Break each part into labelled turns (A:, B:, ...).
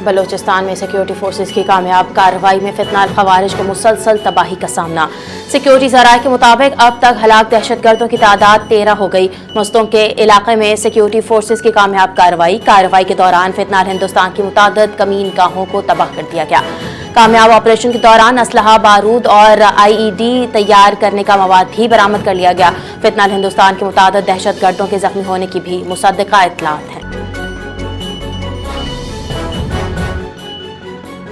A: بلوچستان میں security forces کی کامیاب کارروائی میں فتنہ الخوارج کو مسلسل تباہی کا سامنا۔ سیکیورٹی ذرائع کے مطابق اب تک ہلاک دہشت گردوں کی تعداد 13 ہو گئی۔ مستوں کے علاقے میں سیکیورٹی فورسز کی کامیاب کارروائی کے دوران فتنہ ہندوستان کی متعدد کمین گاہوں کو تباہ کر دیا گیا۔ کامیاب آپریشن کے دوران اسلحہ، بارود اور IED تیار کرنے کا مواد بھی برآمد کر لیا گیا۔ فتنہ ہندوستان کے متعدد دہشت گردوں کے زخمی ہونے کی بھی مصدقہ اطلاعات ہیں۔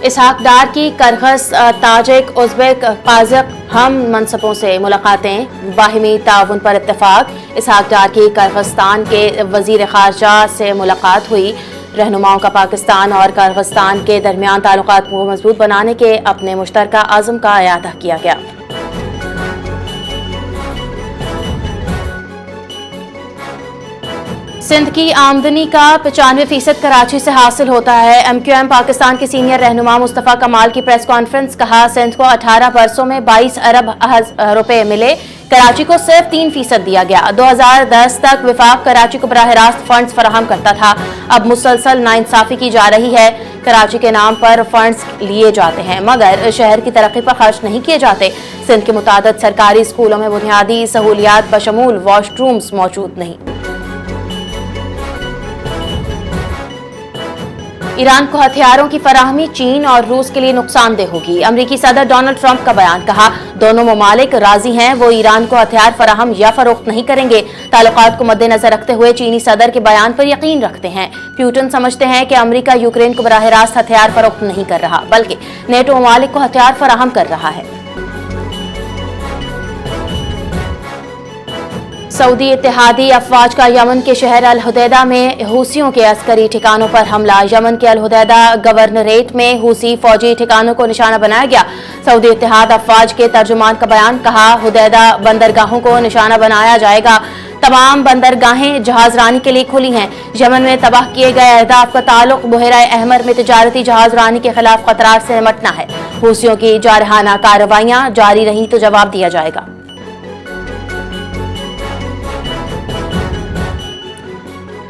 A: اسحاق ڈار کی کرغز، تاجک، ازبک، قازق ہم منصبوں سے ملاقاتیں، باہمی تعاون پر اتفاق۔ اسحاق ڈار کی کرغزستان کے وزیر خارجہ سے ملاقات ہوئی۔ رہنماؤں کا پاکستان اور کرغزستان کے درمیان تعلقات کو مضبوط بنانے کے اپنے مشترکہ عزم کا اعادہ کیا گیا۔ سندھ کی آمدنی کا 95% کراچی سے حاصل ہوتا ہے۔ MQM پاکستان کے سینئر رہنما مصطفیٰ کمال کی پریس کانفرنس۔ کہا سندھ کو 18 برسوں میں 22 ارب روپے ملے، کراچی کو صرف 3% دیا گیا۔ 2010 تک وفاق کراچی کو براہ راست فنڈز فراہم کرتا تھا، اب مسلسل ناانصافی کی جا رہی ہے۔ کراچی کے نام پر فنڈز لیے جاتے ہیں مگر شہر کی ترقی پر خرچ نہیں کیے جاتے۔ سندھ کے متعدد سرکاری اسکولوں میں بنیادی سہولیات بشمول واش رومز موجود نہیں۔ ایران کو ہتھیاروں کی فراہمی چین اور روس کے لیے نقصان دہ ہوگی۔ امریکی صدر ڈونلڈ ٹرمپ کا بیان۔ کہا دونوں ممالک راضی ہیں، وہ ایران کو ہتھیار فراہم یا فروخت نہیں کریں گے۔ تعلقات کو مد نظر رکھتے ہوئے چینی صدر کے بیان پر یقین رکھتے ہیں۔ پیوٹن سمجھتے ہیں کہ امریکہ یوکرین کو براہ راست ہتھیار فروخت نہیں کر رہا بلکہ نیٹو ممالک کو ہتھیار فراہم کر رہا ہے۔ سعودی اتحادی افواج کا یمن کے شہر الحدیدہ میں حوثیوں کے عسکری ٹھکانوں پر حملہ۔ یمن کے الحدیدہ گورنریٹ میں حوثی فوجی ٹھکانوں کو نشانہ بنایا گیا۔ سعودی اتحاد افواج کے ترجمان کا بیان۔ کہا حدیدہ بندرگاہوں کو نشانہ بنایا جائے گا۔ تمام بندرگاہیں جہاز رانی کے لیے کھلی ہیں۔ یمن میں تباہ کیے گئے اہداف کا تعلق بحیرہ احمر میں تجارتی جہاز رانی کے خلاف خطرات سے نمٹنا ہے۔ حوثیوں کی جارحانہ کارروائیاں جاری رہیں تو جواب دیا جائے گا۔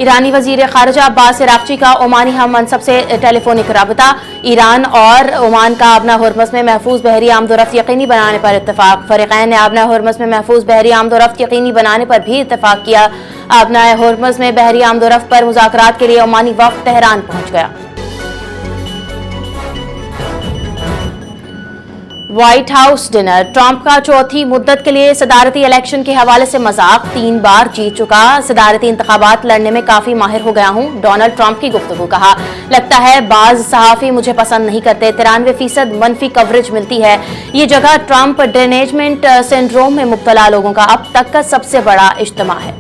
A: ایرانی وزیر خارجہ عباس عراقچی کا عمانی ہم منصب سے ٹیلی فونک رابطہ۔ ایران اور عمان کا آبنا ہرمز میں محفوظ بحری آمد و رفت یقینی بنانے پر اتفاق۔ فریقین نے آبنا ہرمز میں محفوظ بحری آمد و رفت یقینی بنانے پر بھی اتفاق کیا۔ آبنا ہرمز میں بحری آمد و رفت پر مذاکرات کے لیے عمانی وفد تہران پہنچ گیا۔ White house dinner. ٹرمپ کا چوتھی مدت کے لیے صدارتی الیکشن کے حوالے سے مذاق۔ 3 بار جیت چکا، صدارتی انتخابات لڑنے میں کافی ماہر ہو گیا ہوں۔ ڈونلڈ ٹرمپ کی گفتگو۔ کہا لگتا ہے بعض صحافی مجھے پسند نہیں کرتے، 93% منفی کوریج ملتی ہے۔ یہ جگہ ٹرمپ ڈینیجمنٹ سنڈروم میں مبتلا لوگوں کا اب تک کا سب سے بڑا اجتماع ہے۔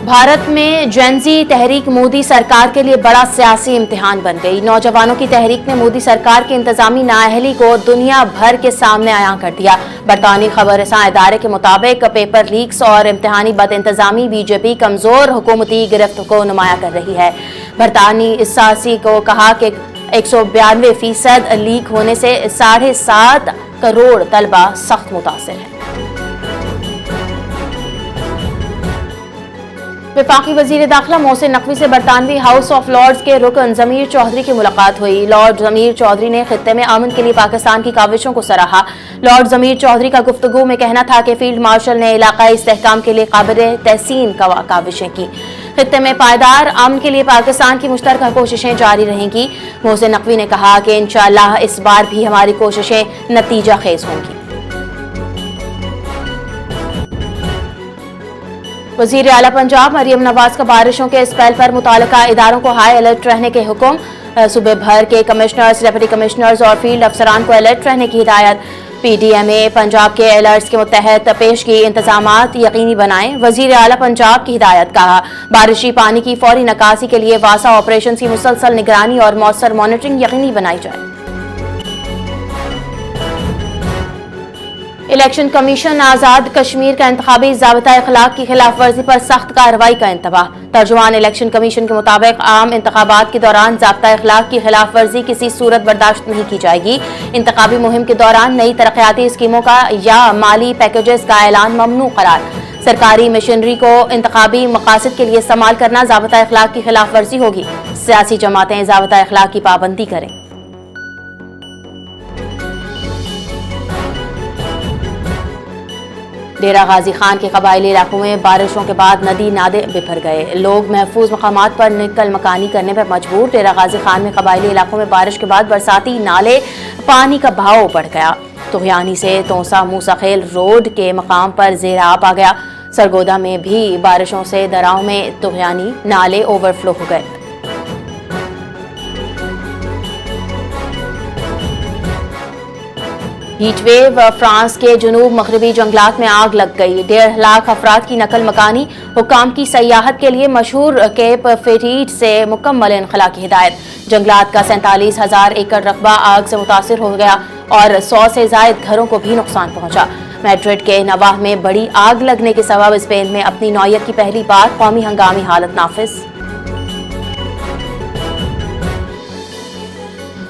A: بھارت میں جینزی تحریک مودی سرکار کے لیے بڑا سیاسی امتحان بن گئی۔ نوجوانوں کی تحریک نے مودی سرکار کی انتظامی نااہلی کو دنیا بھر کے سامنے عیاں کر دیا۔ برطانوی خبر رساں ادارے کے مطابق پیپر لیکس اور امتحانی بد انتظامی BJP کمزور حکومتی گرفت کو نمایاں کر رہی ہے۔ برطانوی اساسی کو کہا کہ 192% لیک ہونے سے 7.5 کروڑ طلبہ سخت متاثر ہیں۔ وفاقی وزیر داخلہ محسن نقوی سے برطانوی ہاؤس آف لارڈز کے رکن ضمیر چودھری کی ملاقات ہوئی۔ لارڈ ضمیر چودھری نے خطے میں امن کے لیے پاکستان کی کاوشوں کو سراہا۔ لارڈ ضمیر چودھری کا گفتگو میں کہنا تھا کہ فیلڈ مارشل نے علاقائی استحکام کے لیے قابل تحسین کاوشیں کی۔ خطے میں پائیدار امن کے لیے پاکستان کی مشترکہ کوششیں جاری رہیں گی۔ محسن نقوی نے کہا کہ انشاءاللہ اس بار بھی ہماری کوششیں نتیجہ خیز ہوں گی۔ وزیر اعلیٰ پنجاب مریم نواز کا بارشوں کے اسپیل پر متعلقہ اداروں کو ہائی الرٹ رہنے کے حکم۔ صوبے بھر کے کمشنرز، ڈپٹی کمشنرز اور فیلڈ افسران کو الرٹ رہنے کی ہدایت۔ PDMA پنجاب کے الرٹس کے متحد پیشگی انتظامات یقینی بنائیں۔ وزیر اعلیٰ پنجاب کی ہدایت۔ کہا بارشی پانی کی فوری نکاسی کے لیے واسع آپریشنز کی مسلسل نگرانی اور مؤثر مانیٹرنگ یقینی بنائی جائے۔ الیکشن کمیشن آزاد کشمیر کا انتخابی ضابطہ اخلاق کی خلاف ورزی پر سخت کارروائی کا انتباہ۔ ترجمان الیکشن کمیشن کے مطابق عام انتخابات کے دوران ضابطہ اخلاق کی خلاف ورزی کسی صورت برداشت نہیں کی جائے گی۔ انتخابی مہم کے دوران نئی ترقیاتی اسکیموں کا یا مالی پیکیجز کا اعلان ممنوع قرار۔ سرکاری مشینری کو انتخابی مقاصد کے لیے استعمال کرنا ضابطہ اخلاق کی خلاف ورزی ہوگی۔ سیاسی جماعتیں ضابطہ اخلاق کی پابندی کریں۔ ڈیرہ غازی خان کے قبائلی علاقوں میں بارشوں کے بعد ندی نالے بپھر گئے، لوگ محفوظ مقامات پر نقل مکانی کرنے پر مجبور۔ ڈیرہ غازی خان میں قبائلی علاقوں میں بارش کے بعد برساتی نالے پانی کا بہاؤ بڑھ گیا۔ تغیانی سے تونسا موسیٰ خیل روڈ کے مقام پر زیر آب آ گیا۔ سرگودا میں بھی بارشوں سے دراؤں میں تغیانی نالے اوور فلو ہو گئے۔ ہیٹ ویو، فرانس کے جنوب مغربی جنگلات میں آگ لگ گئی، 1.5 لاکھ افراد کی نقل مکانی۔ حکام کی سیاحت کے لیے مشہور کیپ فیٹیٹ سے مکمل انخلا کی ہدایت۔ جنگلات کا 47,000 ایکڑ رقبہ آگ سے متاثر ہو گیا اور 100 سے زائد گھروں کو بھی نقصان پہنچا۔ میڈرڈ کے نواح میں بڑی آگ لگنے کے سبب اسپین میں اپنی نوعیت کی پہلی بار قومی ہنگامی حالت نافذ۔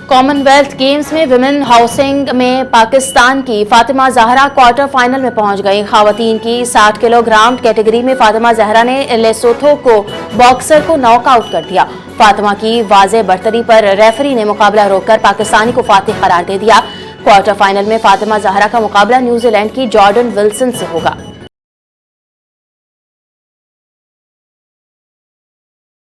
A: کامن ویلتھ گیمز میں ویمن ہاؤسنگ میں پاکستان کی فاطمہ زہرا کوارٹر فائنل میں پہنچ گئی۔ خواتین کی 60 کلو گرام کیٹیگری میں فاطمہ زہرا نے لیسوتھو کو باکسر کو ناک آؤٹ کر دیا۔ فاطمہ کی واضح برتری پر ریفری نے مقابلہ روک کر پاکستانی کو فاتح قرار دے دیا۔ کوارٹر فائنل میں فاطمہ زہرا کا مقابلہ نیوزی لینڈ کی جارڈن ولسن سے ہوگا۔